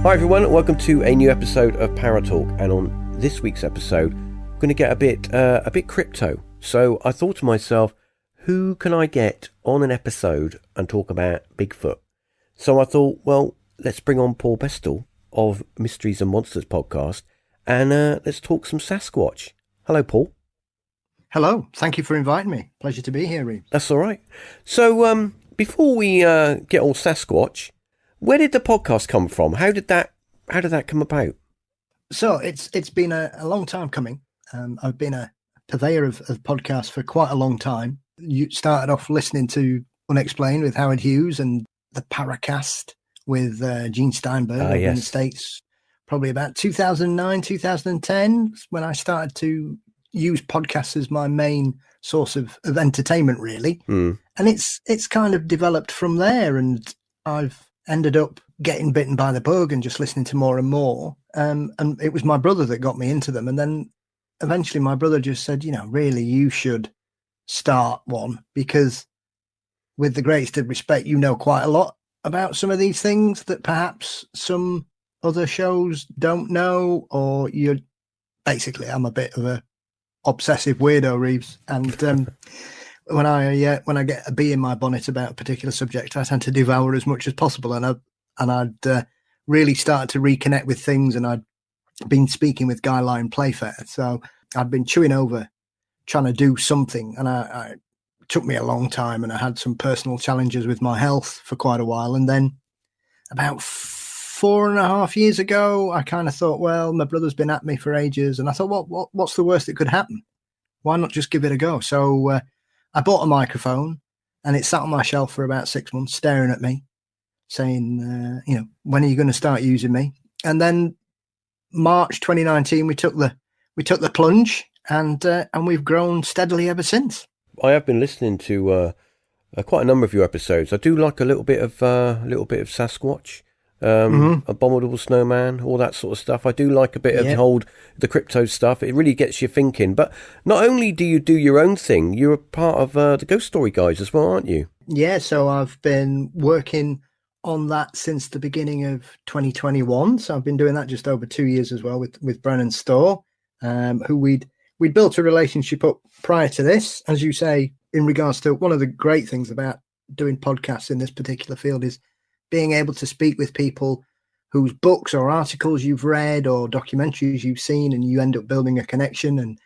Hi everyone, welcome to a new episode of Paratalk, and on this week's episode I'm going to get a bit crypto. So I thought to myself, who can I get on an episode and talk about Bigfoot? So I thought, well, let's bring on Paul Bestall of Mysteries and Monsters podcast, and let's talk some Sasquatch. Hello, Paul. Hello, thank you for inviting me. Pleasure to be here, Reeves. That's all right. So before we get all Sasquatch, where did the podcast come from? How did that come about? So it's been a long time coming. I've been a purveyor of podcasts for quite a long time. You started off listening to Unexplained with Howard Hughes and the Paracast with Gene Steinberg in the States, probably about 2009, 2010, when I started to use podcasts as my main source of entertainment, really. And it's kind of developed from there, and I've ended up getting bitten by the bug and just listening to more and more. And it was my brother that got me into them. And then eventually my brother just said, really, you should start one, because with the greatest of respect, you know quite a lot about some of these things that perhaps some other shows don't know, or I'm a bit of a obsessive weirdo, Reeves. And when I get a bee in my bonnet about a particular subject, I tend to devour as much as possible. And I'd really started to reconnect with things, and I'd been speaking with Guy Lyon Playfair. So I'd been chewing over trying to do something, and it took me a long time, and I had some personal challenges with my health for quite a while. And then about 4.5 years ago, I kind of thought, well, my brother's been at me for ages, and I thought, what's the worst that could happen? Why not just give it a go? So I bought a microphone, and it sat on my shelf for about 6 months, staring at me, saying, when are you going to start using me? And then March 2019, we took the plunge, and we've grown steadily ever since. I have been listening to quite a number of your episodes. I do like a little bit of Sasquatch, Abominable Snowman, all that sort of stuff. I do like a bit of the crypto stuff. It really gets you thinking. But not only do you do your own thing, you're a part of the Ghost Story guys as well, aren't you? Yeah, so I've been working on that since the beginning of 2021. So I've been doing that just over 2 years as well with Brennan Storr, who we'd built a relationship up prior to this. As you say, in regards to one of the great things about doing podcasts in this particular field is being able to speak with people whose books or articles you've read or documentaries you've seen, and you end up building a connection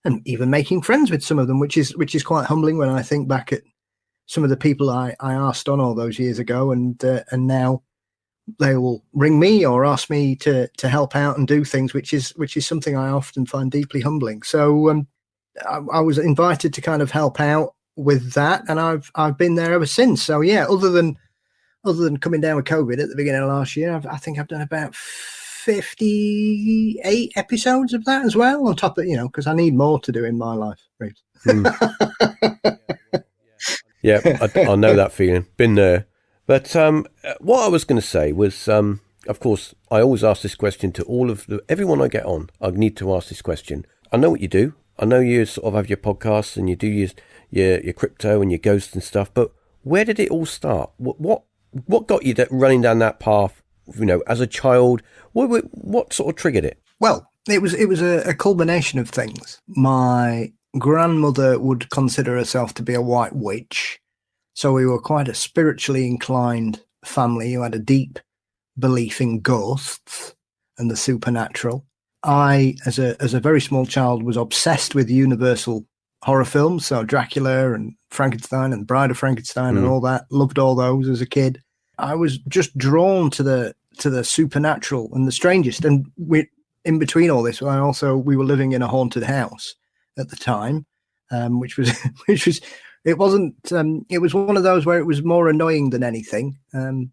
and even making friends with some of them, which is quite humbling when I think back at some of the people I asked on all those years ago, and now they will ring me or ask me to help out and do things, which is something I often find deeply humbling. So I was invited to kind of help out with that, and I've been there ever since. So yeah, other than coming down with COVID at the beginning of last year, I think I've done about 58 episodes of that as well, on top of, because I need more to do in my life. Yeah, I know that feeling. Been there. But what I was going to say was, of course, I always ask this question to everyone I get on. I need to ask this question. I know what you do. I know you sort of have your podcasts and you do your crypto and your ghosts and stuff. But where did it all start? What got you running down that path? As a child, what sort of triggered it? Well, it was a culmination of things. My grandmother would consider herself to be a white witch. So we were quite a spiritually inclined family who had a deep belief in ghosts and the supernatural. I, as a very small child, was obsessed with Universal horror films, so Dracula and Frankenstein and Bride of Frankenstein and all that. Loved all those as a kid. I was just drawn to the supernatural and the strangest. And in between all this, we were living in a haunted house at the time, which was it was one of those where it was more annoying than anything, a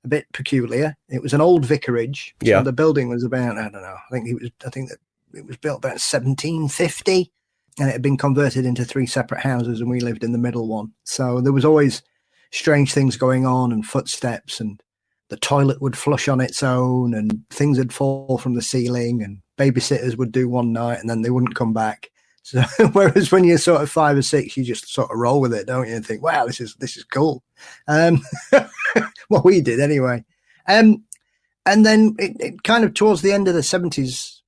bit peculiar. It was an old vicarage. So the building was about, I don't know, I think that it was built about 1750, and it had been converted into 3 separate houses, and we lived in the middle one. So there was always strange things going on, and footsteps, and the toilet would flush on its own, and things would fall from the ceiling, and babysitters would do one night and then they wouldn't come back. So whereas when you're sort of 5 or 6, you just sort of roll with it, don't you? And think, wow, this is cool. What we did anyway. And then it kind of towards the end of the 70s,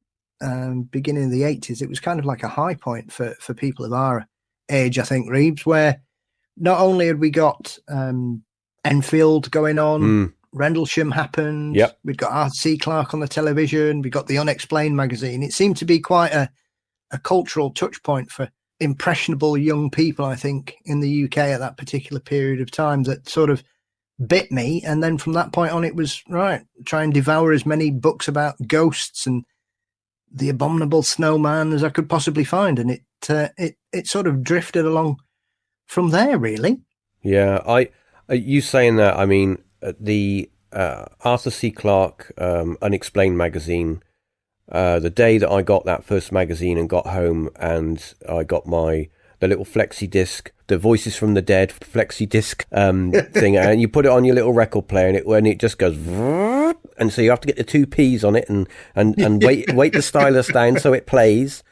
beginning of the 80s, it was kind of like a high point for people of our age, I think, Reeves, where not only had we got Enfield going on, Rendlesham happened, we'd got Arthur C. Clarke on the television, we got the Unexplained magazine. It seemed to be quite a cultural touch point for impressionable young people, I think, in the UK at that particular period of time that sort of bit me. And then from that point on, it was, right, try and devour as many books about ghosts and the abominable snowman as I could possibly find. And it sort of drifted along from there, really. Yeah, you saying that, I mean, the Arthur C. Clarke Unexplained magazine, the day that I got that first magazine and got home and I got the little flexi disc, the Voices from the Dead flexi disc thing, and you put it on your little record player and it just goes, and so you have to get the two P's on it and wait the stylus down so it plays.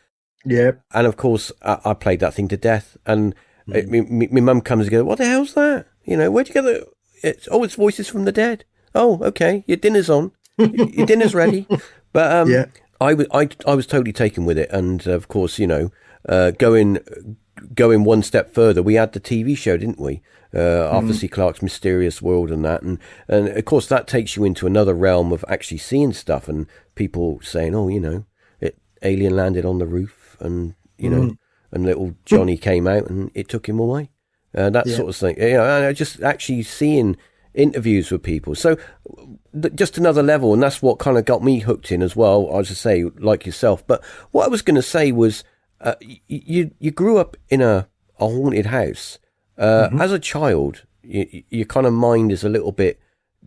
Yeah. And of course, I played that thing to death. And my mum comes and goes, "What the hell's that? You know, where'd you get it? It's Voices from the Dead. Oh, okay, your dinner's on. Your dinner's ready." But I was totally taken with it. And of course, you know, going one step further, we had the TV show, didn't we? Arthur C. Clarke's Mysterious World and that. And of course, that takes you into another realm of actually seeing stuff and people saying, "Oh, you know, alien landed on the roof and, you know, and little Johnny came out and it took him away." That sort of thing. You know, just actually seeing interviews with people. So just another level. And that's what kind of got me hooked in as well, I was to say, like yourself. But what I was going to say was, you grew up in a haunted house. As a child, your kind of mind is a little bit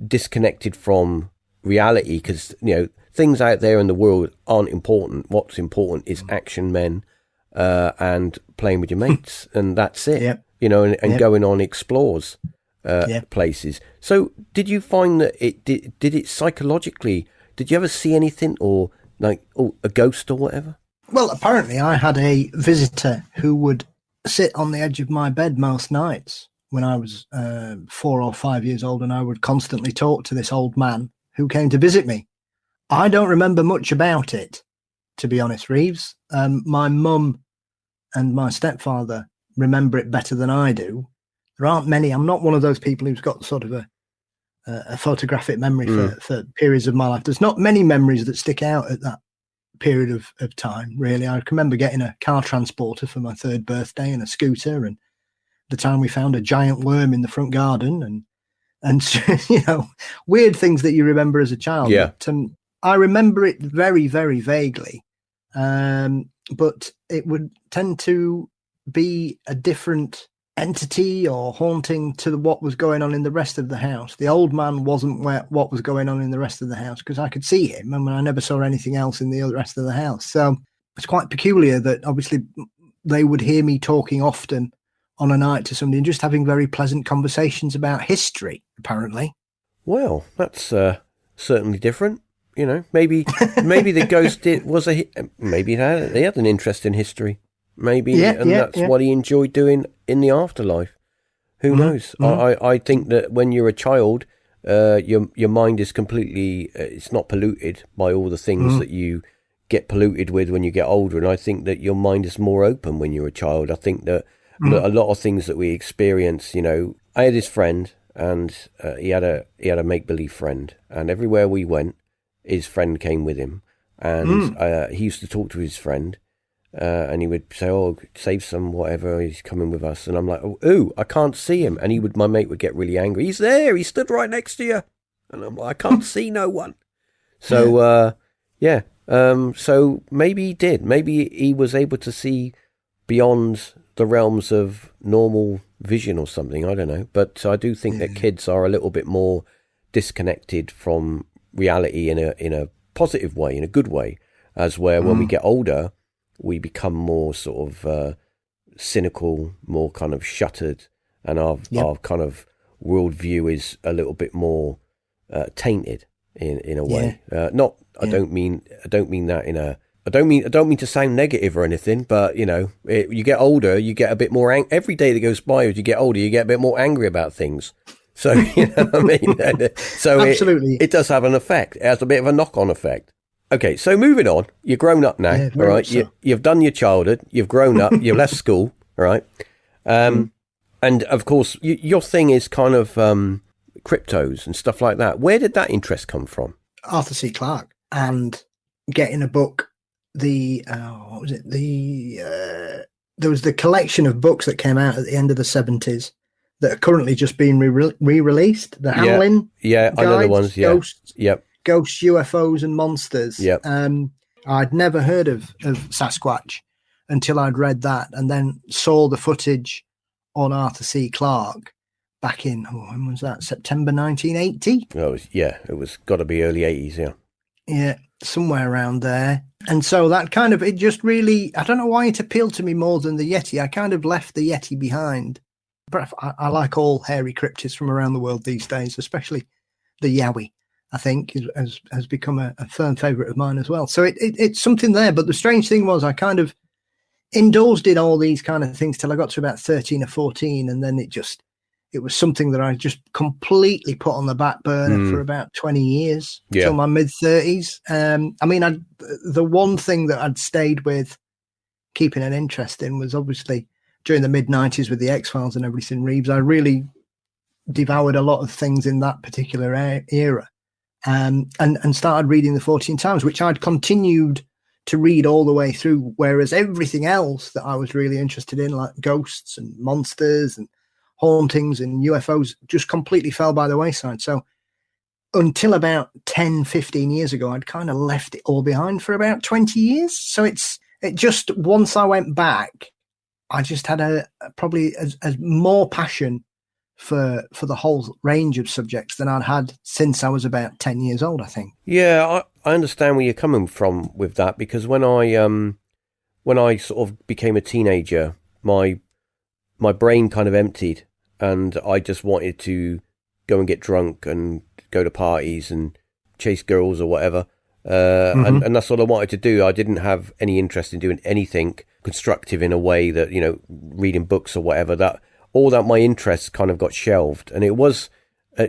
disconnected from reality because, you know, things out there in the world aren't important. What's important is action men and playing with your mates, and that's it. Yep. You know, and going on explores places. So did you find that did it psychologically, did you ever see anything or like a ghost or whatever? Well, apparently I had a visitor who would sit on the edge of my bed most nights when I was 4 or 5 years old, and I would constantly talk to this old man who came to visit me. I don't remember much about it, to be honest, Reeves. My mum and my stepfather remember it better than I do. There aren't many. I'm not one of those people who's got sort of a photographic memory for periods of my life. There's not many memories that stick out at that period of time, really. I can remember getting a car transporter for my 3rd birthday and a scooter, and the time we found a giant worm in the front garden, and you know, weird things that you remember as a child. Yeah. But, I remember it very, very vaguely, but it would tend to be a different entity or haunting to what was going on in the rest of the house. The old man wasn't what was going on in the rest of the house because I could see him, and I never saw anything else in the rest of the house. So it's quite peculiar that obviously they would hear me talking often on a night to somebody and just having very pleasant conversations about history, apparently. Well, that's certainly different. You know, maybe the ghost maybe they had an interest in history. Maybe, that's what he enjoyed doing in the afterlife. Who knows? I think that when you're a child, your mind is completely, it's not polluted by all the things that you get polluted with when you get older. And I think that your mind is more open when you're a child. I think that a lot of things that we experience, you know, I had this friend and he had a make-believe friend, and everywhere we went, his friend came with him, and he used to talk to his friend. And he would say, "Oh, save some, whatever, he's coming with us." And I'm like, "Oh, I can't see him." And my mate would get really angry. "He's there, he stood right next to you." And I'm like, "I can't see no one." So, so maybe he did. Maybe he was able to see beyond the realms of normal vision or something. I don't know. But I do think that kids are a little bit more disconnected from reality in a positive way, in a good way, as where when we get older, we become more sort of cynical, more kind of shuttered, and our kind of worldview is a little bit more tainted in a way. I don't mean that in a. I don't mean to sound negative or anything, but you know, you get older, you get a bit more. Every day that goes by as you get older, you get a bit more angry about things. So, you know what I mean? So Absolutely. it does have an effect. It has a bit of a knock-on effect. Okay, so moving on. You're grown up now, Yeah, all very right? much so. You've done your childhood. You've grown up. You've left school, all right? And, of course, your thing is kind of cryptos and stuff like that. Where did that interest come from? Arthur C. Clarke, and getting a book. What was it? There was the collection of books that came out at the end of the 70s that are currently just being re-released. The Hamlin, I know the ones. Yeah, Ghosts, UFOs, and Monsters. Yeah. I'd never heard of Sasquatch until I'd read that, and then saw the footage on Arthur C. Clarke back in, when was that? September 1980? Oh, it was got to be early 80s, yeah. Yeah, somewhere around there. And so that kind of, it just really, I don't know why it appealed to me more than the Yeti. I kind of left the Yeti behind. But I like all hairy cryptids from around the world these days, especially the Yowie, I think, has become a firm favourite of mine as well. So it's something there. But the strange thing was I kind of indulged in all these kind of things till I got to about 13 or 14. And then it was something that I just completely put on the back burner for about 20 years, till my mid-30s. I mean, the one thing that I'd stayed with keeping an interest in was obviously during the mid-90s with the X-Files and everything, Reeves. I really devoured a lot of things in that particular era, and started reading the 14 Times, which I'd continued to read all the way through, whereas everything else that I was really interested in, like ghosts and monsters and hauntings and UFOs, just completely fell by the wayside. So until about 10, 15 years ago, I'd kind of left it all behind for about 20 years. So it just, once I went back, I just had probably as more passion for the whole range of subjects than I'd had since I was about 10 years old, I think. Yeah, I understand where you're coming from with that, because when I sort of became a teenager, my brain kind of emptied, and I just wanted to go and get drunk and go to parties and chase girls or whatever. And that's what I wanted to do. I didn't have any interest in doing anything constructive in a way that, reading books or whatever. That all that my interests kind of got shelved. And it was,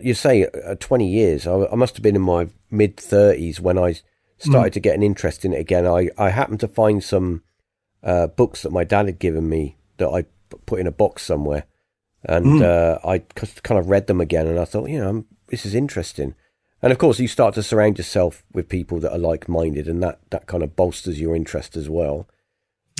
you say, 20 years. I must have been in my mid-30s when I started to get an interest in it again. I happened to find some books that my dad had given me that I put in a box somewhere. And I kind of read them again, and I thought, this is interesting. And of course, you start to surround yourself with people that are like-minded, and that kind of bolsters your interest as well.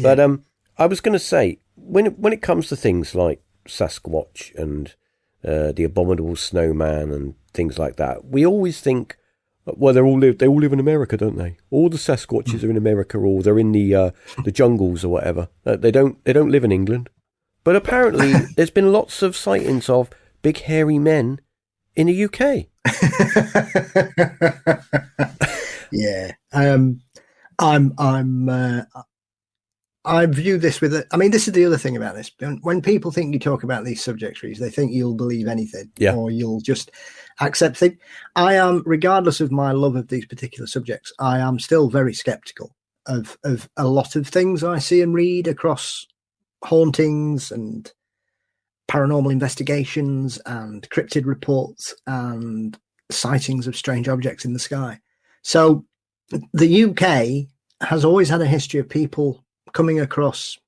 Yeah. But I was going to say, when it comes to things like Sasquatch and the abominable snowman and things like that, we always think, well, they all live in America, don't they? All the Sasquatches are in America, or they're in the jungles or whatever. They don't live in England. But apparently, there's been lots of sightings of big hairy men in the UK. Yeah, I view this with this is the other thing about this. When people think you talk about these subjects, they think you'll believe anything, or you'll just accept it. I am, regardless of my love of these particular subjects, I am still very skeptical of a lot of things I see and read across hauntings and paranormal investigations and cryptid reports and sightings of strange objects in the sky. So the UK has always had a history of people coming across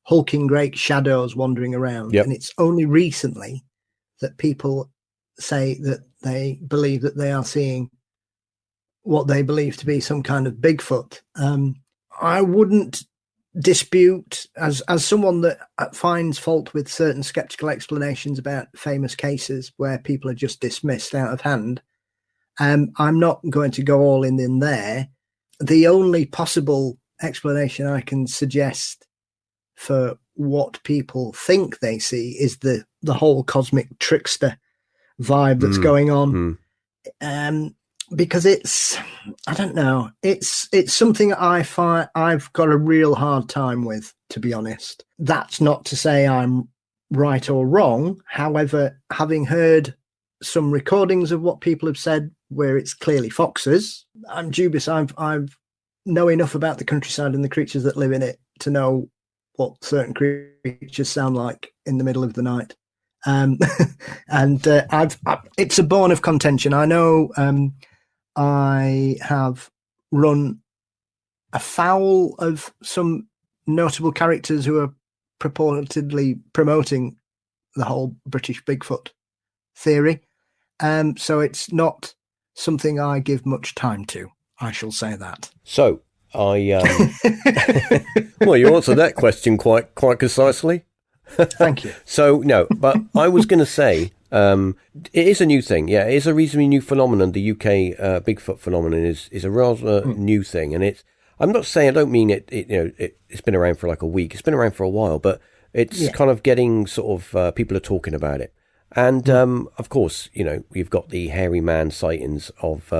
hulking great shadows wandering around. And it's only recently that people say that they believe that they are seeing what they believe to be some kind of Bigfoot. I wouldn't dispute, as someone that finds fault with certain skeptical explanations about famous cases where people are just dismissed out of hand, I'm not going to go all in there. The only possible explanation I can suggest for what people think they see is the whole cosmic trickster vibe that's going on. Because it's, I don't know, it's something I find I've got a real hard time with, to be honest. That's not to say I'm right or wrong. However, having heard some recordings of what people have said where it's clearly foxes, I'm dubious. I've know enough about the countryside and the creatures that live in it to know what certain creatures sound like in the middle of the night. And it's a bone of contention. I know I have run afoul of some notable characters who are purportedly promoting the whole British Bigfoot theory. So it's not something I give much time to. I shall say that. So I, well, you answered that question quite concisely. Thank you. So no, but I was going to say, it is a new thing. Yeah, it is a reasonably new phenomenon. The UK Bigfoot phenomenon is a rather new thing, and it's. I'm not saying, I don't mean it's been around for like a week. It's been around for a while, but it's kind of getting sort of people are talking about it. And of course, we've got the hairy man sightings of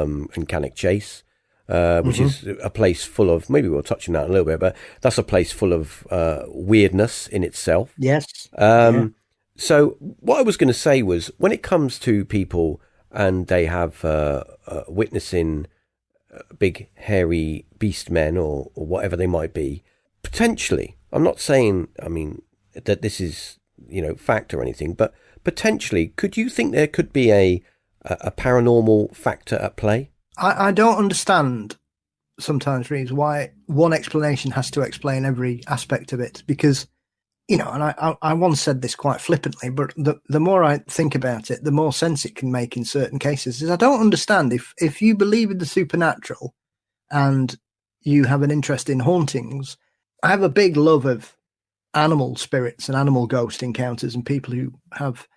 Cannock Chase, which is a place full of, maybe we'll touch on that in a little bit, but that's a place full of weirdness in itself. Yes. So what I was going to say was, when it comes to people and they have witnessing big hairy beast men or whatever they might be, potentially, I'm not saying, that this is, fact or anything, but potentially, could you think there could be a paranormal factor at play? I don't understand sometimes, Reeves, why one explanation has to explain every aspect of it, because, and I once said this quite flippantly, but the more I think about it, the more sense it can make in certain cases. Is I don't understand if you believe in the supernatural and you have an interest in hauntings. I have a big love of animal spirits and animal ghost encounters and people who have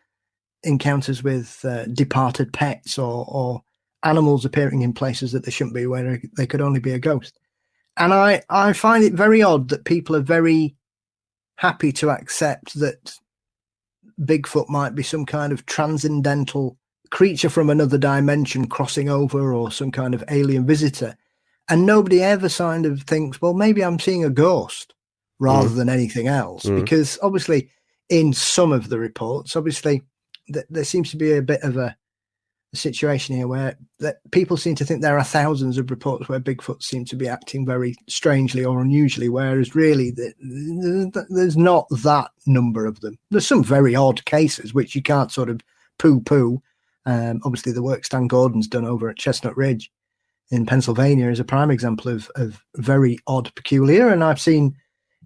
encounters with departed pets or animals appearing in places that they shouldn't be, where they could only be a ghost. And I find it very odd that people are very happy to accept that Bigfoot might be some kind of transcendental creature from another dimension crossing over, or some kind of alien visitor. And nobody ever kind of thinks, well, maybe I'm seeing a ghost rather than anything else. Because obviously in some of the reports, obviously there seems to be a bit of a situation here where that people seem to think there are thousands of reports where Bigfoot seem to be acting very strangely or unusually, whereas really there's not that number of them. There's some very odd cases which you can't sort of poo-poo. Obviously the work Stan Gordon's done over at Chestnut Ridge in Pennsylvania is a prime example of very odd, peculiar, and I've seen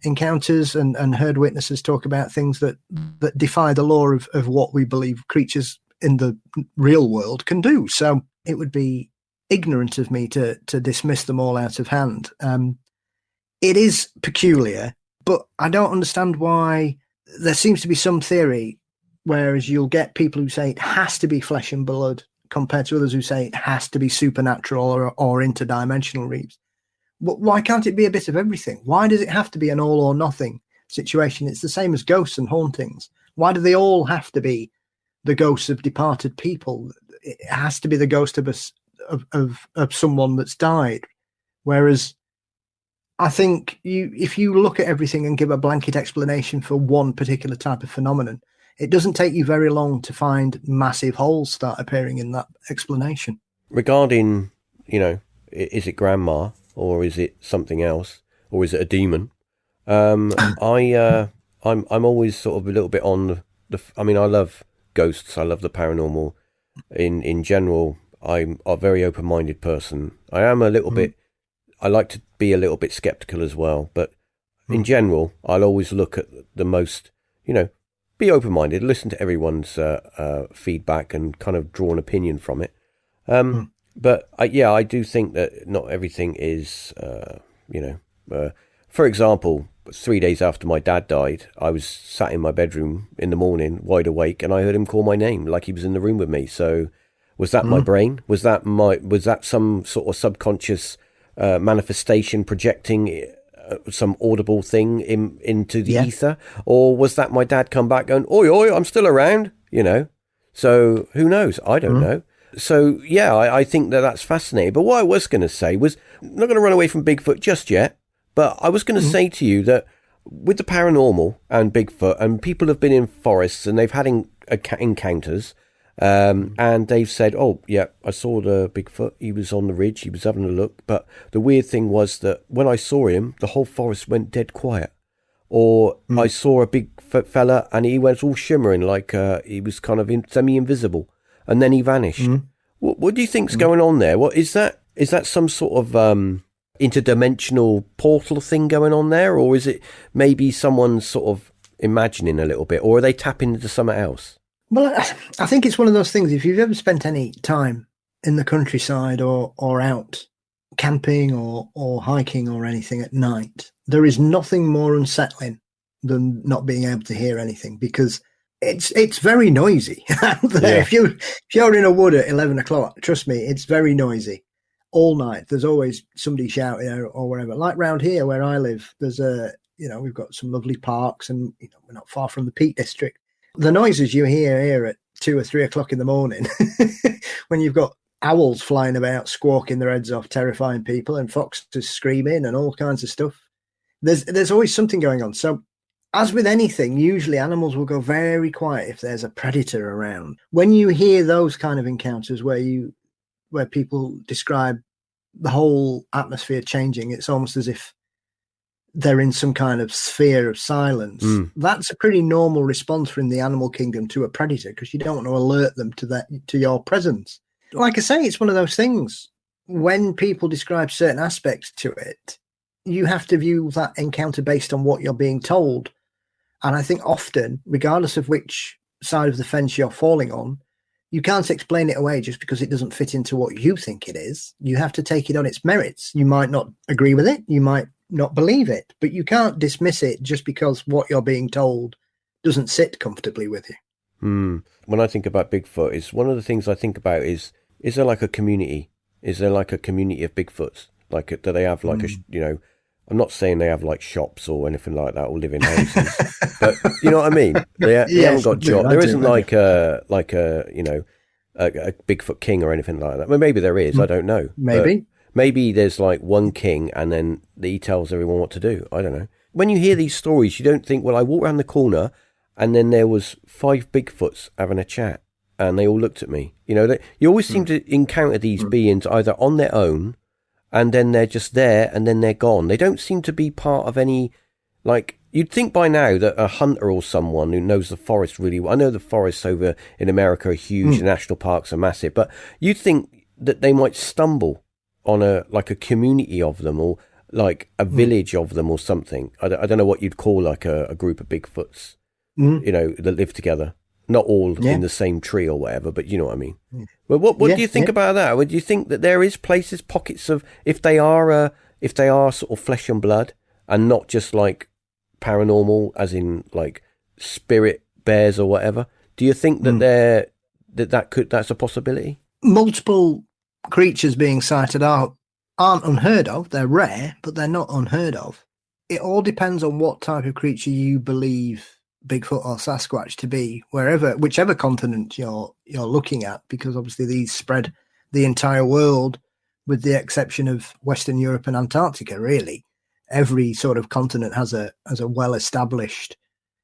encounters and heard witnesses talk about things that defy the law of what we believe creatures in the real world can do. So it would be ignorant of me to dismiss them all out of hand. It is peculiar, but I don't understand why there seems to be some theory, whereas you'll get people who say it has to be flesh and blood compared to others who say it has to be supernatural or interdimensional, Reeves. But why can't it be a bit of everything? Why does it have to be an all or nothing situation? It's the same as ghosts and hauntings. Why do they all have to be the ghosts of departed people? It has to be the ghost of someone that's died. Whereas I think if you look at everything and give a blanket explanation for one particular type of phenomenon, it doesn't take you very long to find massive holes start appearing in that explanation. Regarding, is it grandma or is it something else, or is it a demon? I'm always sort of a little bit on I love ghosts. I love the paranormal. In general, I'm a very open-minded person. I am a little bit. I like to be a little bit skeptical as well. But in general, I'll always look at the most. Be open-minded. Listen to everyone's feedback and kind of draw an opinion from it. But I do think that not everything is. For example, 3 days after my dad died, I was sat in my bedroom in the morning, wide awake, and I heard him call my name like he was in the room with me. So, was that my brain? Was that some sort of subconscious manifestation projecting some audible thing into the ether, or was that my dad come back going, "Oi, oi, I'm still around"? So who knows? I don't know. So I think that's fascinating. But what I was going to say was, I'm not going to run away from Bigfoot just yet. But I was going to say to you that with the paranormal and Bigfoot, and people have been in forests and they've had encounters, and they've said, oh, yeah, I saw the Bigfoot. He was on the ridge. He was having a look. But the weird thing was that when I saw him, the whole forest went dead quiet. or I saw a big fella and he went all shimmering like he was kind of semi-invisible, and then he vanished. What do you think's going on there? What is that? Is that some sort of interdimensional portal thing going on there, or is it maybe someone sort of imagining a little bit, or are they tapping into something else? Well, I think it's one of those things. If you've ever spent any time in the countryside or out camping or hiking or anything at night, there is nothing more unsettling than not being able to hear anything, because it's very noisy out there. Yeah. If you're in a wood at 11 o'clock, trust me, it's very noisy all night. There's always somebody shouting or wherever. Like round here where I live, there's we've got some lovely parks, and we're not far from the Peak District. The noises you hear here at 2 or 3 o'clock in the morning, when you've got owls flying about, squawking their heads off, terrifying people, and foxes screaming and all kinds of stuff. There's always something going on. So, as with anything, usually animals will go very quiet if there's a predator around. When you hear those kind of encounters where people describe the whole atmosphere changing, it's almost as if they're in some kind of sphere of silence. That's a pretty normal response from the animal kingdom to a predator, because you don't want to alert them to your presence. Like I say, it's one of those things. When people describe certain aspects to it, you have to view that encounter based on what you're being told. And I think often, regardless of which side of the fence you're falling on, you can't explain it away just because it doesn't fit into what you think it is. You have to take it on its merits. You might not agree with it. You might not believe it, but you can't dismiss it just because what you're being told doesn't sit comfortably with you. When I think about Bigfoot, it's one of the things I think about is there like a community? Is there like a community of Bigfoots? Like, do they have like I'm not saying they have like shops or anything like that, or live in houses, but you know what I mean? They haven't got jobs. There isn't like a Bigfoot king or anything like that. Well, maybe there is. I don't know. Maybe there's like one king and then he tells everyone what to do. I don't know. When you hear these stories, you don't think, well, I walked around the corner and then there was 5 Bigfoots having a chat and they all looked at me. You always seem to encounter these beings either on their own, and then they're just there and then they're gone. They don't seem to be part of any, like, you'd think by now that a hunter or someone who knows the forest really well. I know the forests over in America are huge, the national parks are massive, but you'd think that they might stumble on a community of them, or like a village of them or something. I don't know what you'd call like a group of Bigfoots, that live together. Not all in the same tree or whatever, but you know what I mean. Well, what do you think about that? Would you think that there is pockets of, if they are sort of flesh and blood and not just like paranormal, as in like spirit bears or whatever? Do you think that that's a possibility? Multiple creatures being sighted aren't unheard of. They're rare, but they're not unheard of. It all depends on what type of creature you believe Bigfoot or Sasquatch to be, whichever continent you're looking at, because obviously these spread the entire world, with the exception of Western Europe and Antarctica. Really, every sort of continent has a well-established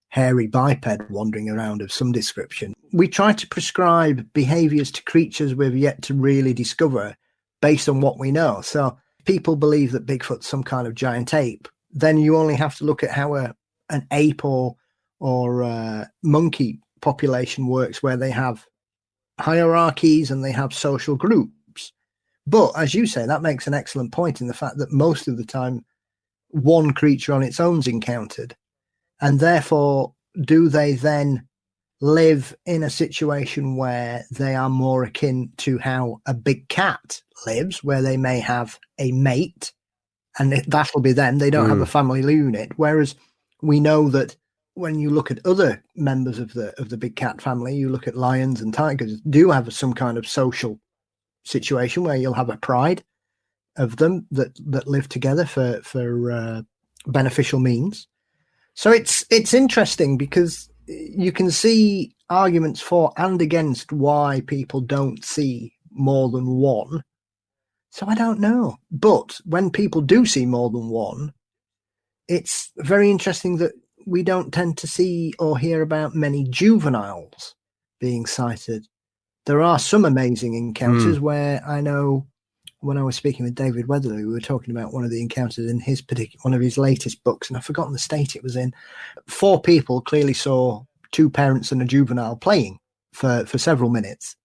hairy biped wandering around of some description. We try to prescribe behaviors to creatures we've yet to really discover based on what we know. So people believe that Bigfoot's some kind of giant ape. Then you only have to look at how an ape or monkey population works, where they have hierarchies and they have social groups. But as you say, that makes an excellent point in the fact that most of the time one creature on its own is encountered, and therefore do they then live in a situation where they are more akin to how a big cat lives, where they may have a mate and that'll be them. They don't have a family unit, whereas we know that when you look at other members of the big cat family, you look at lions and tigers, do have some kind of social situation where you'll have a pride of them that live together for beneficial means. So it's interesting, because you can see arguments for and against why people don't see more than one. So I don't know. But when people do see more than one, it's very interesting that we don't tend to see or hear about many juveniles being sighted. There are some amazing encounters where I know when I was speaking with David Weatherly, we were talking about one of the encounters in one of his latest books, and I've forgotten the state it was in. 4 people clearly saw 2 parents and a juvenile playing for several minutes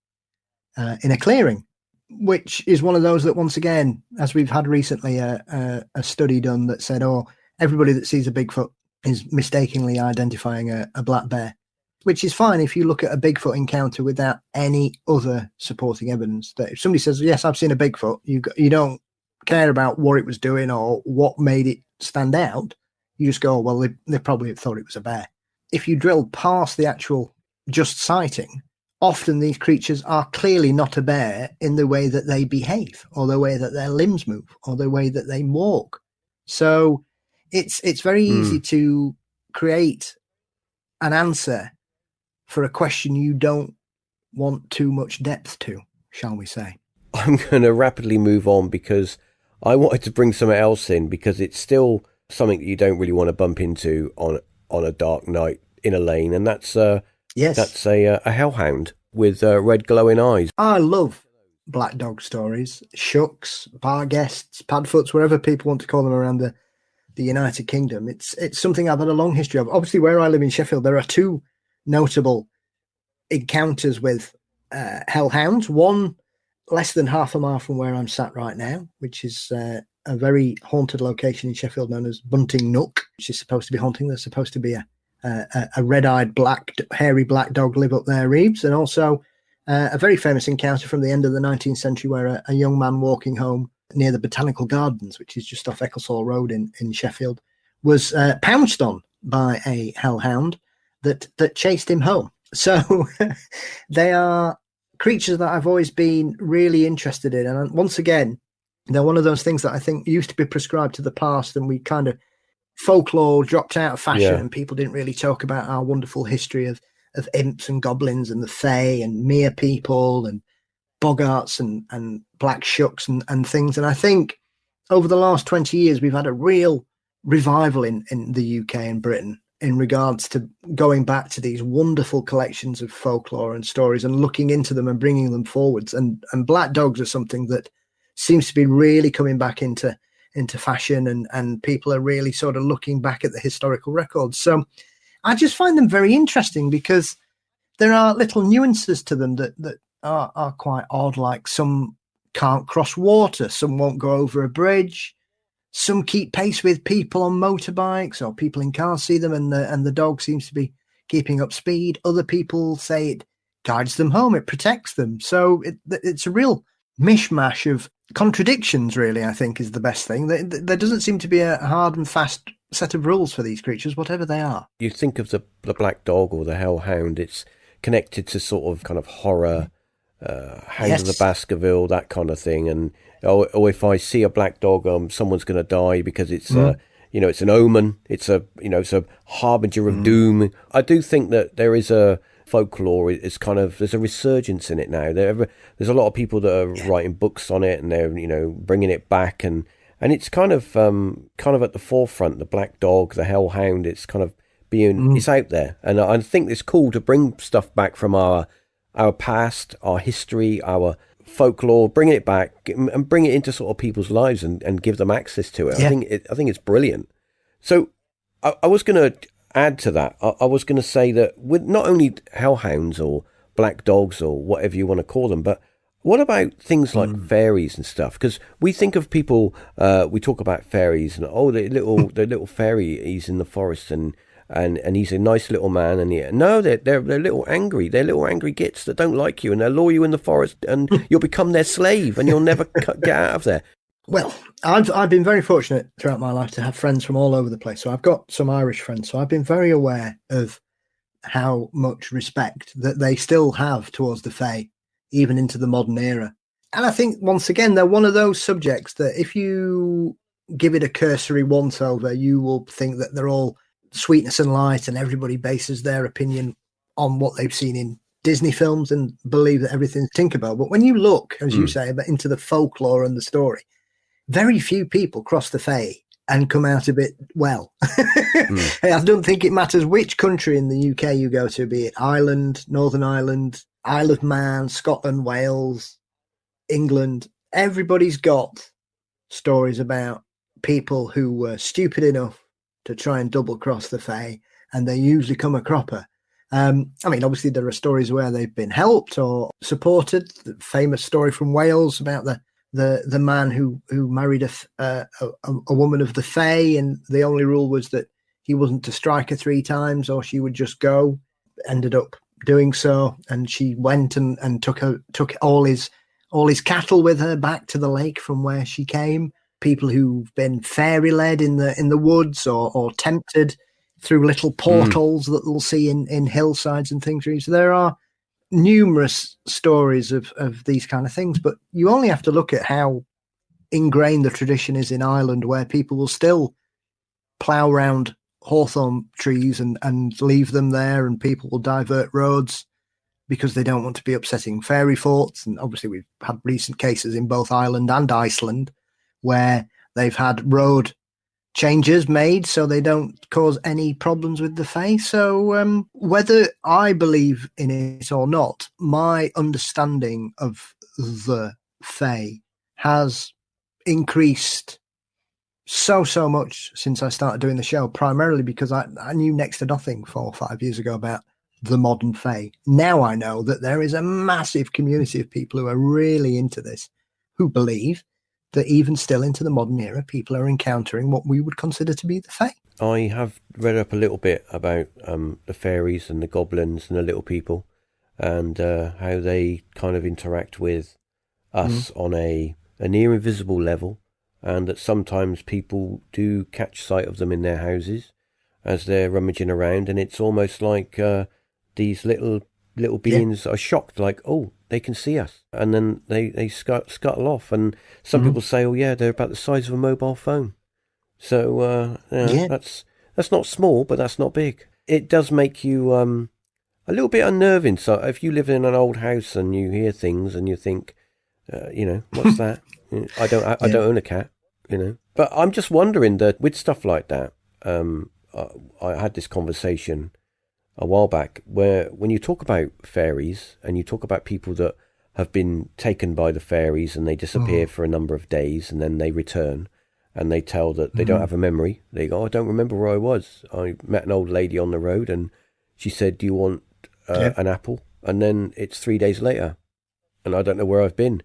in a clearing, which is one of those that, once again, as we've had recently a study done that said, everybody that sees a Bigfoot is mistakenly identifying a black bear, which is fine if you look at a Bigfoot encounter without any other supporting evidence. That if somebody says, yes, I've seen a Bigfoot, you don't care about what it was doing or what made it stand out. You just go, well, they probably thought it was a bear. If you drill past the actual just sighting, often these creatures are clearly not a bear in the way that they behave, or the way that their limbs move, or the way that they walk. So it's very easy to create an answer for a question you don't want too much depth to, shall we say. I'm going to rapidly move on because I wanted to bring something else in, because it's still something that you don't really want to bump into on a dark night in a lane, and that's a hellhound with red glowing eyes. I love black dog stories, shucks, barguests, padfoots, whatever people want to call them around the United Kingdom. It's something I've had a long history of. Obviously, where I live in Sheffield, there are 2 notable encounters with hellhounds. One less than half a mile from where I'm sat right now, which is a very haunted location in Sheffield known as Bunting Nook, which is supposed to be haunting. There's supposed to be a red-eyed hairy black dog live up there, Reeves, and also a very famous encounter from the end of the 19th century where a young man walking home near the Botanical Gardens, which is just off Ecclesall Road in Sheffield, was pounced on by a hellhound that chased him home. So they are creatures that I've always been really interested in. And once again, they're one of those things that I think used to be prescribed to the past, and we kind of folklore dropped out of fashion, and people didn't really talk about our wonderful history of imps and goblins and the fae and mere people and boggarts and black shucks and things. And I think over the last 20 years, we've had a real revival in the UK and Britain in regards to going back to these wonderful collections of folklore and stories and looking into them and bringing them forwards. And black dogs are something that seems to be really coming back into fashion, and people are really sort of looking back at the historical records. So I just find them very interesting because there are little nuances to them that are quite odd. Like some can't cross water, some won't go over a bridge, some keep pace with people on motorbikes, or people in cars see them and the dog seems to be keeping up speed. Other people say it guides them home, it protects them. So it's a real mishmash of contradictions, really, I think, is the best thing. There doesn't seem to be a hard and fast set of rules for these creatures, whatever they are. You think of the black dog or the hellhound, it's connected to sort of kind of horror, Hounds of the Baskerville, that kind of thing. And or if I see a black dog, someone's going to die because it's it's an omen. It's a harbinger of doom. I do think that there is a folklore. It's kind of, there's a resurgence in it now. There's a lot of people that are writing books on it, and they're bringing it back, and it's kind of at the forefront. The black dog, the hellhound. It's kind of it's out there, and I think it's cool to bring stuff back from our past, our history, our folklore, bring it back and bring it into sort of people's lives and give them access to it. Yeah. I think it's brilliant. So I was going to add to that. I was going to say that with not only hellhounds or black dogs or whatever you want to call them, but what about things like fairies and stuff? Because we think of people, we talk about fairies and the little fairy, he's in the forest and he's a nice little man, and they're little angry. They're little angry gits that don't like you, and they'll lure you in the forest, and you'll become their slave, and you'll never get out of there. Well, I've been very fortunate throughout my life to have friends from all over the place. So I've got some Irish friends, so I've been very aware of how much respect that they still have towards the fae, even into the modern era. And I think, once again, they're one of those subjects that if you give it a cursory once over, you will think that they're all sweetness and light, and everybody bases their opinion on what they've seen in Disney films and believe that everything's Tinkerbell. But when you look, as you say, into the folklore and the story, very few people cross the fae and come out of it well. I don't think it matters which country in the UK you go to, be it Ireland, Northern Ireland, Isle of Man, Scotland, Wales, England. everybody's got stories about people who were stupid enough to try and double cross the fae, and they usually come a cropper. I mean, obviously there are stories where they've been helped or supported. The famous story from Wales about the man who married a woman of the fae, and the only rule was that he wasn't to strike her 3 times or she would just go. Ended up doing so, and she went and took all his cattle with her back to the lake from where she came. People who've been fairy led in the woods or tempted through little portals that they'll see in hillsides and things. So there are numerous stories of these kind of things, but you only have to look at how ingrained the tradition is in Ireland, where people will still plough round hawthorn trees and leave them there, and people will divert roads because they don't want to be upsetting fairy forts. And obviously we've had recent cases in both Ireland and Iceland where they've had road changes made so they don't cause any problems with the fae. So whether I believe in it or not, my understanding of the fae has increased so much since I started doing the show, primarily because I knew next to nothing 4 or 5 years ago about the modern fae. Now I know that there is a massive community of people who are really into this, who believe that even still into the modern era, people are encountering what we would consider to be the fae. I have read up a little bit about the fairies and the goblins and the little people, and how they kind of interact with us on a near invisible level, and that sometimes people do catch sight of them in their houses as they're rummaging around, and it's almost like these little beings are shocked, like, oh, they can see us, and then they scuttle off. And some people say, oh yeah, they're about the size of a mobile phone. So that's not small, but that's not big. It does make you a little bit unnerving. So if you live in an old house and you hear things and you think, what's that? I don't own a cat, But I'm just wondering that with stuff like that, I had this conversation a while back where when you talk about fairies and you talk about people that have been taken by the fairies and they disappear for a number of days and then they return and they tell that they don't have a memory. They go, I don't remember where I was. I met an old lady on the road and she said, do you want an apple? And then it's 3 days later and I don't know where I've been.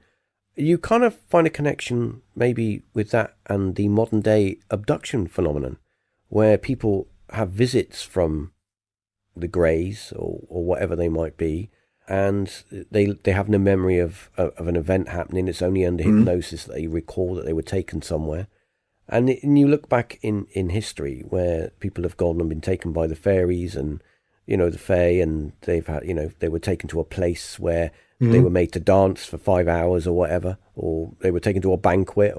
You kind of find a connection maybe with that and the modern day abduction phenomenon where people have visits from the greys or whatever they might be, and they have no memory of an event happening. It's only under hypnosis that they recall that they were taken somewhere. And you look back in history where people have gone and been taken by the fairies and, the fae, and they've had, they were taken to a place where they were made to dance for 5 hours or whatever, or they were taken to a banquet,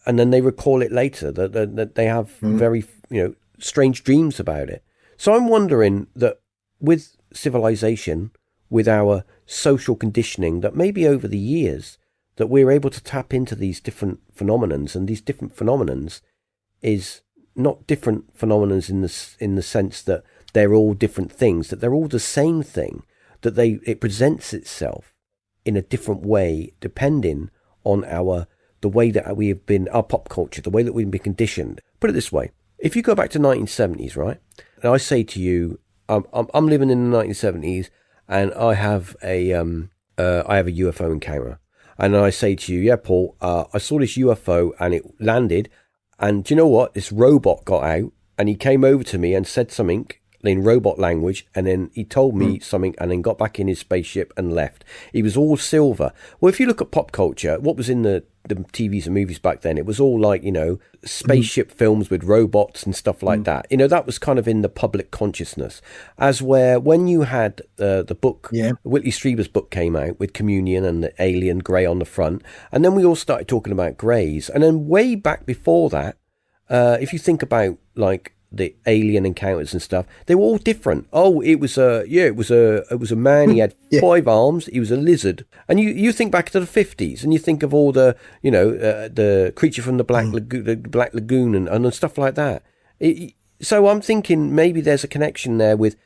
and then they recall it later that they have very, strange dreams about it. So I'm wondering that with civilization, with our social conditioning, that maybe over the years that we're able to tap into these different phenomenons, and these different phenomenons is not different phenomenons in the sense that they're all different things, that they're all the same thing, that it presents itself in a different way depending on the way that we have been, our pop culture, the way that we've been conditioned. Put it this way. If you go back to 1970s, right, and I say to you, I'm living in the 1970s, and I have a UFO encounter, and I say to you, yeah, Paul, I saw this UFO and it landed, and do you know what? This robot got out, and he came over to me and said something in robot language, and then he told me something, and then got back in his spaceship and left. He was all silver. Well, if you look at pop culture, what was in the TVs and movies back then, it was all like, spaceship films with robots and stuff like that. That was kind of in the public consciousness. As where when you had the book, Whitley Strieber's book came out with Communion and the alien grey on the front, and then we all started talking about greys. And then way back before that, if you think about like the alien encounters and stuff, they were all different. Oh, it was a man. He had 5 arms. He was a lizard. And you think back to the 50s, and you think of all the the creature from the Black Lagoon and stuff like that. So I'm thinking maybe there's a connection there with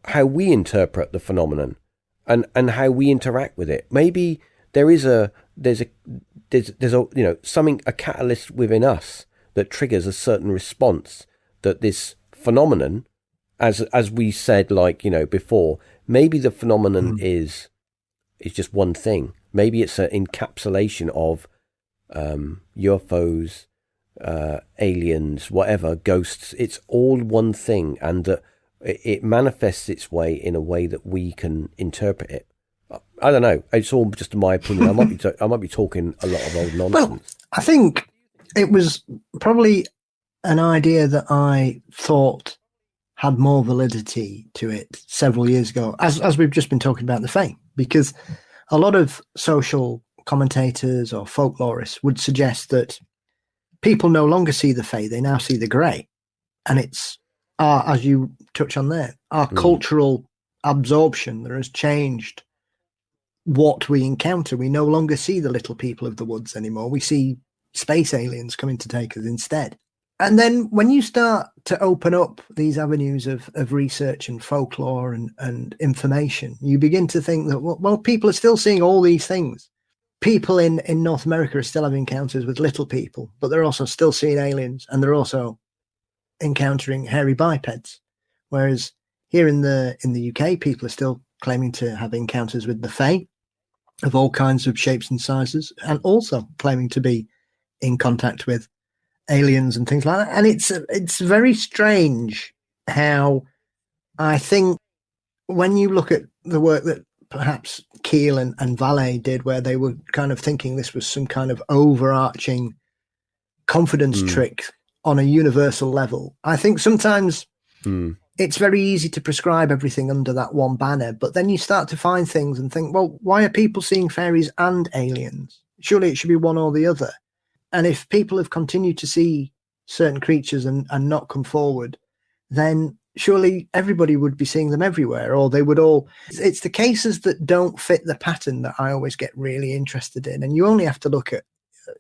how we interpret the phenomenon and how we interact with it. Maybe there's a there's a something, a catalyst within us that triggers a certain response, that this phenomenon, as we said, like, before, maybe the phenomenon is just one thing. Maybe it's an encapsulation of UFOs, aliens, whatever, ghosts. It's all one thing, and that it manifests its way in a way that we can interpret it. I don't know. It's all just my opinion. I might be talking a lot of old nonsense. Well, I think it was probably an idea that I thought had more validity to it several years ago, as we've just been talking about the Fae, because a lot of social commentators or folklorists would suggest that people no longer see the Fae, they now see the grey. And it's as you touch on there, our cultural absorption that has changed what we encounter. We no longer see the little people of the woods anymore. We see space aliens coming to take us instead. And then when you start to open up these avenues of research and folklore and information, you begin to think that, well, people are still seeing all these things. People in North America are still having encounters with little people, but they're also still seeing aliens, and they're also encountering hairy bipeds. Whereas here in the UK, people are still claiming to have encounters with the Fae of all kinds of shapes and sizes, and also claiming to be in contact with aliens and things like that. And it's very strange how, I think, when you look at the work that perhaps Keel and Valet did, where they were kind of thinking this was some kind of overarching confidence trick on a universal level, I think sometimes it's very easy to prescribe everything under that one banner, but then you start to find things and think, well, why are people seeing fairies and aliens? Surely it should be one or the other. And if people have continued to see certain creatures and not come forward, then surely everybody would be seeing them everywhere, or they would all. It's the cases that don't fit the pattern that I always get really interested in. And you only have to look at,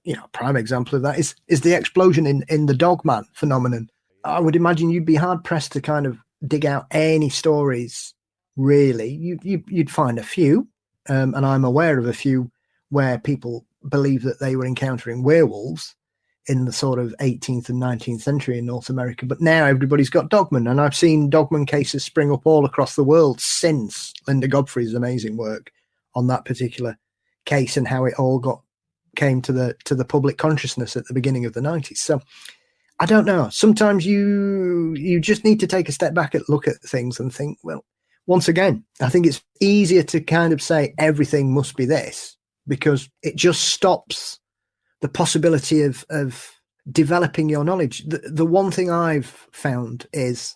a prime example of that is the explosion in the Dogman phenomenon. I would imagine you'd be hard pressed to kind of dig out any stories, really. You'd find a few, and I'm aware of a few where people believe that they were encountering werewolves in the sort of 18th and 19th century in North America. But now everybody's got Dogman, and I've seen Dogman cases spring up all across the world since Linda Godfrey's amazing work on that particular case, and how it all came to the public consciousness at the beginning of the 90s. So I don't know. Sometimes you just need to take a step back and look at things and think, well, once again, I think it's easier to kind of say everything must be this, because it just stops the possibility of developing your knowledge. The one thing I've found is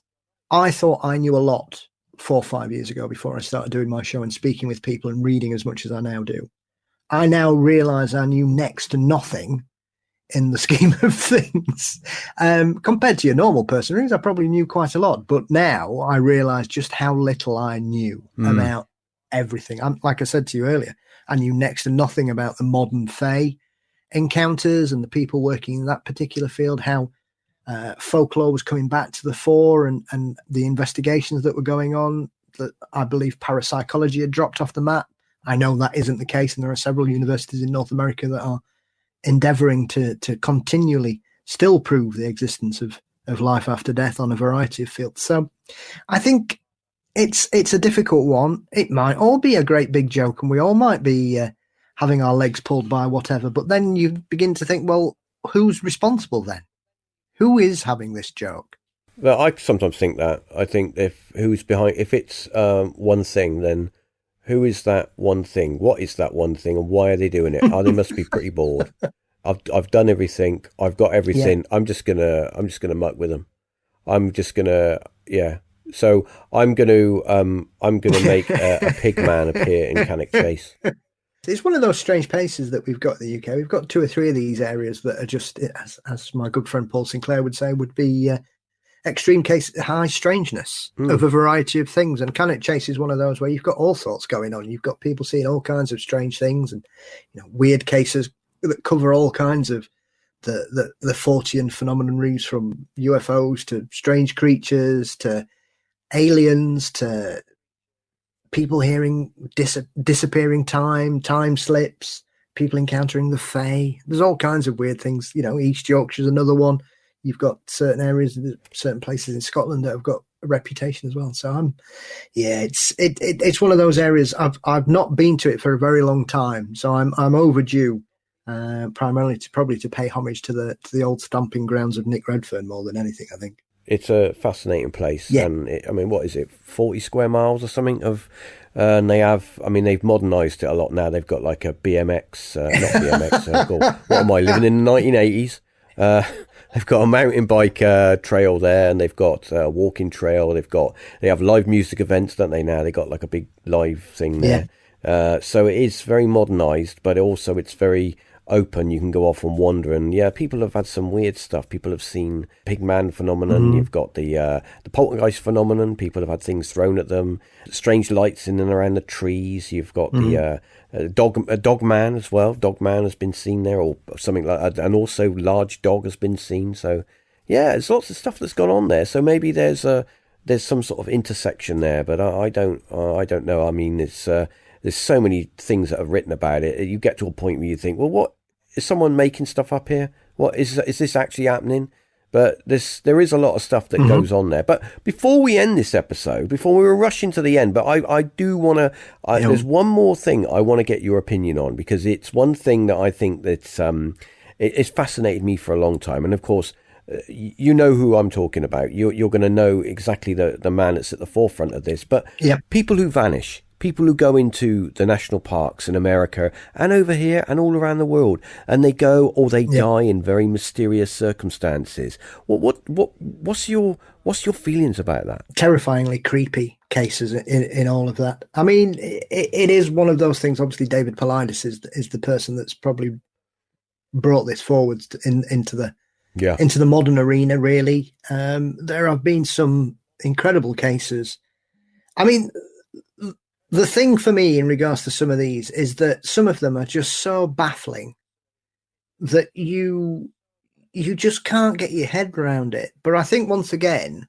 I thought I knew a lot 4 or 5 years ago before I started doing my show and speaking with people and reading as much as I now do. I now realize I knew next to nothing in the scheme of things. Compared to your normal person, I probably knew quite a lot, but now I realize just how little I knew about everything. Like I said to you earlier, I knew next to nothing about the modern Fae encounters and the people working in that particular field, how folklore was coming back to the fore, and the investigations that were going on, that I believe parapsychology had dropped off the map. I know that isn't the case, and there are several universities in North America that are endeavoring to continually still prove the existence of life after death on a variety of fields. So I think it's a difficult one. It might all be a great big joke, and we all might be having our legs pulled by whatever, but then you begin to think, well, who's responsible then? Who is having this joke? Well, I sometimes think that. I think if it's one thing, then who is that one thing? What is that one thing, and why are they doing it? They must be pretty bored. I've done everything. I've got everything. Yeah. I'm just gonna muck with them. I'm just gonna So I'm gonna make a pig man appear in Cannock Chase. It's one of those strange places that we've got in the UK. We've got 2 or 3 of these areas that are just, as my good friend Paul Sinclair would say, would be extreme case high strangeness of a variety of things. And Cannock Chase is one of those where you've got all sorts going on. You've got people seeing all kinds of strange things, and weird cases that cover all kinds of the Fortean phenomenon, range from UFOs to strange creatures to aliens to people hearing disappearing time slips, people encountering the Fae. There's all kinds of weird things. East Yorkshire's another one. You've got certain areas, certain places in Scotland that have got a reputation as well. So it's one of those areas. I've not been to it for a very long time, so I'm overdue. Primarily to pay homage to the old stomping grounds of Nick Redfern more than anything, I think. It's a fascinating place. Yeah. And what is it, 40 square miles or something of, and they've modernised it a lot now. They've got like a BMX, not BMX, what am I, living in the 1980s? They've got a mountain bike trail there, and they've got a walking trail. They have live music events, don't they, now? They got like a big live thing there. Yeah. So it is very modernised, but also it's very open. You can go off and wander, and people have had some weird stuff. People have seen pigman phenomenon. You've got the poltergeist phenomenon. People have had things thrown at them, strange lights in and around the trees. You've got the dog man as well. Dog man has been seen there, or something like that, and also large dog has been seen. So there's lots of stuff that's gone on there. So maybe there's some sort of intersection there, but I don't know. I mean, it's there's so many things that are written about it. You get to a point where you think, well, what is someone making stuff up here? What is this actually happening? But there is a lot of stuff that goes on there. But before we end this episode, before we were rushing to the end, but I do want to, there's one more thing I want to get your opinion on, because it's one thing that I think that's, it's fascinated me for a long time. And of course, you know who I'm talking about. You're going to know exactly the man that's at the forefront of this. But people who vanish, people who go into the national parks in America and over here and all around the world, and they go or they die in very mysterious circumstances. What's your feelings about that? Terrifyingly creepy cases in all of that. I mean, it is one of those things. Obviously, David Paulides is the person that's probably brought this forward into the modern arena. Really, there have been some incredible cases. I mean, the thing for me in regards to some of these is that some of them are just so baffling that you just can't get your head around it. But I think once again,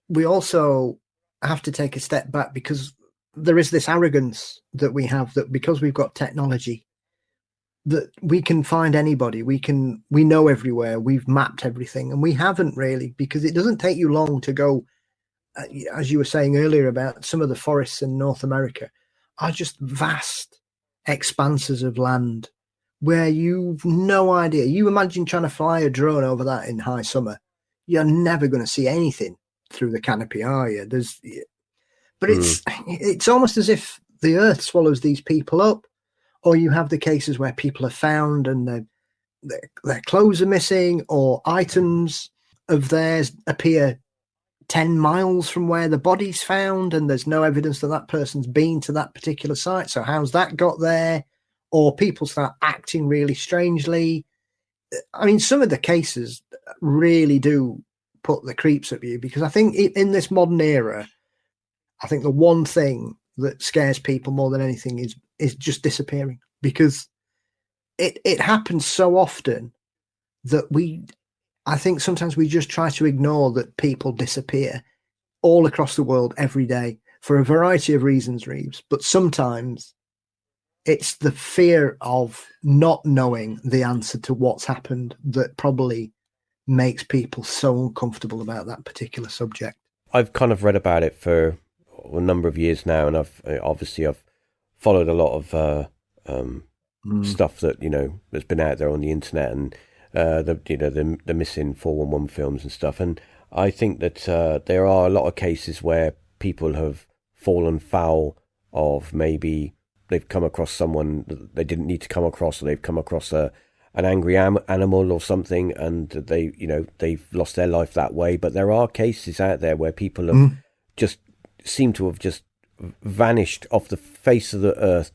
we also have to take a step back, because there is this arrogance that we have, that because we've got technology, that we can find anybody, we know everywhere, we've mapped everything, and we haven't really, because it doesn't take you long to go. As you were saying earlier about some of the forests in North America are just vast expanses of land where you've no idea. You imagine trying to fly a drone over that in high summer. You're never going to see anything through the canopy, are you? But it's almost as if the earth swallows these people up, or you have the cases where people are found and their clothes are missing, or items of theirs appear 10 miles from where the body's found, and there's no evidence that person's been to that particular site. So how's that got there? Or people start acting really strangely. I mean, some of the cases really do put the creeps at you, because I think in this modern era, I think the one thing that scares people more than anything is just disappearing, because it happens so often that I think sometimes we just try to ignore that people disappear all across the world every day for a variety of reasons, Reeves. But sometimes it's the fear of not knowing the answer to what's happened that probably makes people so uncomfortable about that particular subject. I've kind of read about it for a number of years now, and I've followed a lot of stuff that that's been out there on the internet, and the missing 411 films and stuff. And I think that there are a lot of cases where people have fallen foul of, maybe they've come across someone that they didn't need to come across, or they've come across an angry animal or something, and they've lost their life that way. But there are cases out there where people have just seem to have just vanished off the face of the earth.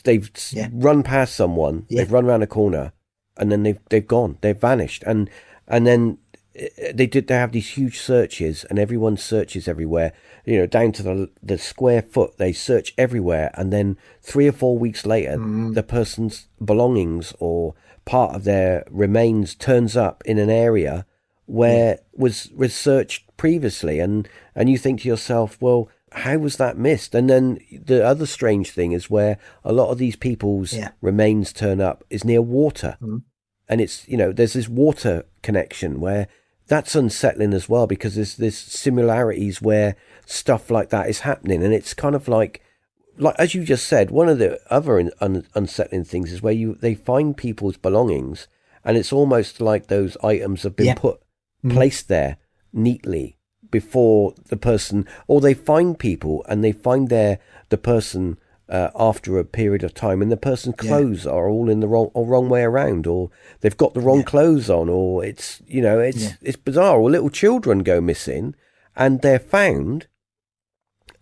They've run past someone, they've run around a corner, and then they've gone, they've vanished, and then they have these huge searches, and everyone searches everywhere, down to the square foot. They search everywhere, and then 3 or 4 weeks later, the person's belongings or part of their remains turns up in an area where was searched previously, and you think to yourself, well, how was that missed? And then the other strange thing is where a lot of these people's remains turn up is near water. And it's, there's this water connection where that's unsettling as well, because there's similarities where stuff like that is happening. And it's kind of like as you just said, one of the other unsettling things is where they find people's belongings, and it's almost like those items have been placed there neatly before the person, or they find people and they find the person after a period of time, and the person's clothes are all in the wrong way around, or they've got the wrong clothes on, or it's bizarre. Or little children go missing and they're found,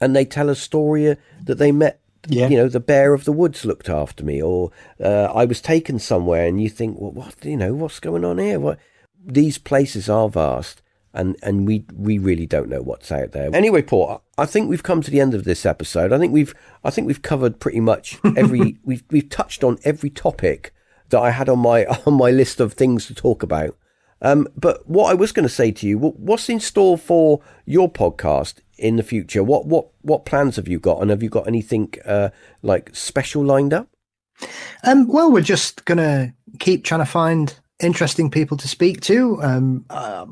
and they tell a story that they met. The bear of the woods looked after me, or I was taken somewhere, and you think, well, what's going on here? These places are vast, and we really don't know what's out there. Anyway, Paul, I think we've come to the end of this episode. I think we've covered pretty much every we've touched on every topic that I had on my list of things to talk about. But what I was going to say to you, what's in store for your podcast in the future? What plans have you got, and have you got anything like special lined up? Well, we're just going to keep trying to find interesting people to speak to. I'm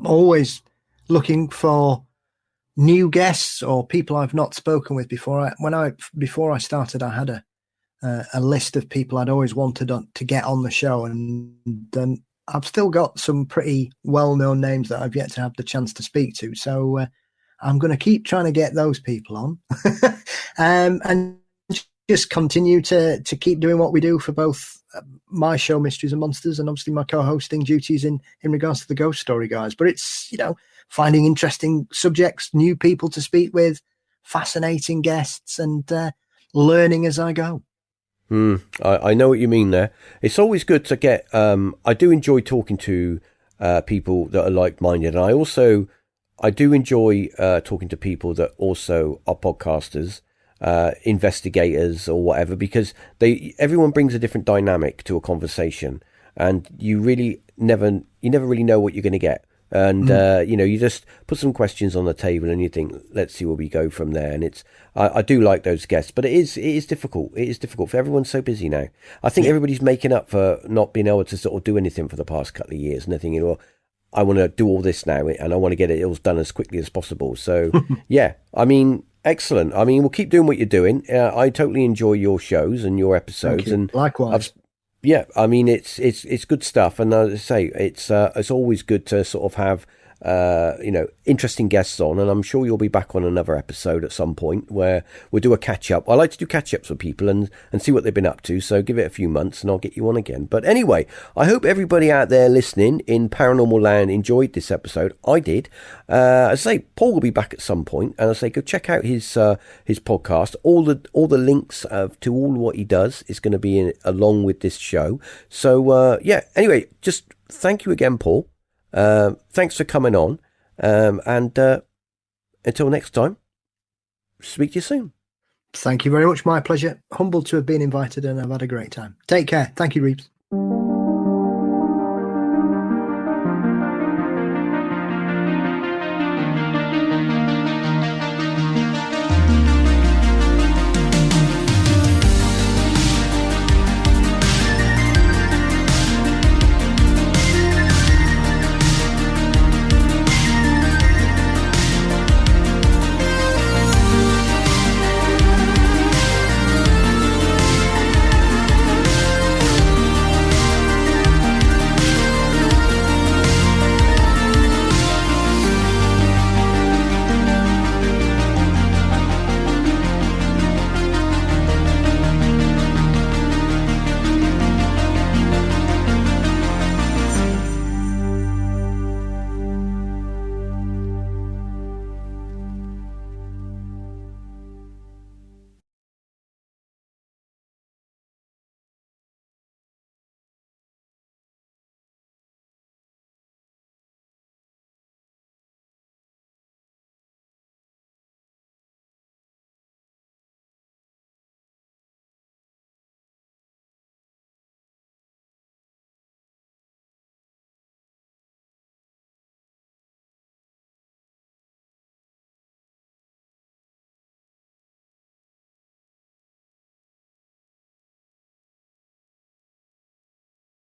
always looking for new guests or people I've not spoken with before. Before I started, I had a list of people I'd always wanted to get on the show, and then I've still got some pretty well-known names that I've yet to have the chance to speak to. So I'm going to keep trying to get those people on, and just continue to keep doing what we do for both my show, Mysteries and Monsters, and obviously my co-hosting duties in regards to the Ghost Story Guys. But it's, finding interesting subjects, new people to speak with, fascinating guests, and learning as I go. I know what you mean there. It's always good to get, I do enjoy talking to people that are like-minded. And I do enjoy talking to people that also are podcasters, investigators or whatever, because everyone brings a different dynamic to a conversation, and you never really know what you're going to get. And you just put some questions on the table and you think, let's see where we go from there. And I do like those guests, but it is difficult. It is difficult for everyone's so busy now. I think everybody's making up for not being able to sort of do anything for the past couple of years, and they're thinking, well, I want to do all this now and I want to get it all done as quickly as possible. So excellent. We'll keep doing what you're doing. I totally enjoy your shows and your episodes, and likewise. It's good stuff, and as I say, it's always good to sort of have interesting guests on, and I'm sure you'll be back on another episode at some point where we'll do a catch up. I like to do catch ups with people and see what they've been up to. So give it a few months and I'll get you on again. But anyway, I hope everybody out there listening in Paranormal Land enjoyed this episode. I did. As I say, Paul will be back at some point, and I say go check out his podcast. All the links to all what he does is going to be along with this show. So anyway, just thank you again, Paul. Thanks for coming on, and until next time, speak to you soon. Thank you very much. My pleasure. Humbled to have been invited, and I've had a great time. Take care. Thank you, Reeves.